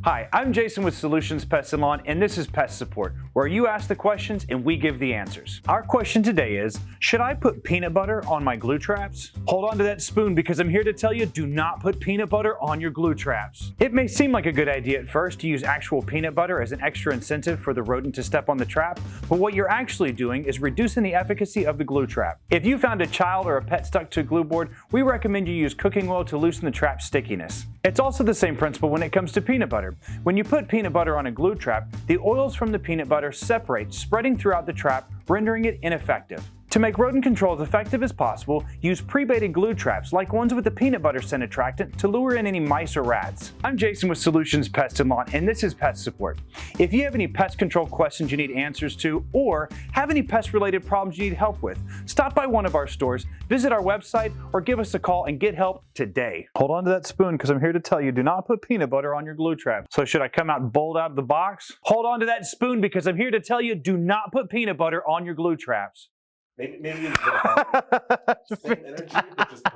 Hi, I'm Jason with Solutions Pest and Lawn, and this is Pest Support, where you ask the questions and we give the answers. Our question today is, should I put peanut butter on my glue traps? Hold on to that spoon because I'm here to tell you, do not put peanut butter on your glue traps. It may seem like a good idea at first to use actual peanut butter as an extra incentive for the rodent to step on the trap, but what you're actually doing is reducing the efficacy of the glue trap. If you found a child or a pet stuck to a glue board, we recommend you use cooking oil to loosen the trap's stickiness. It's also the same principle when it comes to peanut butter. When you put peanut butter on a glue trap, the oils from the peanut butter separate, spreading throughout the trap, rendering it ineffective. To make rodent control as effective as possible, use pre-baited glue traps like ones with the peanut butter scent attractant to lure in any mice or rats. I'm Jason with Solutions Pest and Lawn, and this is Pest Support. If you have any pest control questions you need answers to, or have any pest-related problems you need help with, stop by one of our stores, visit our website, or give us a call and get help today. Hold on to that spoon because I'm here to tell you, do not put peanut butter on your glue trap. So should I come out bold out of the box? Hold on to that spoon because I'm here to tell you, do not put peanut butter on your glue traps. Maybe you same energy, but just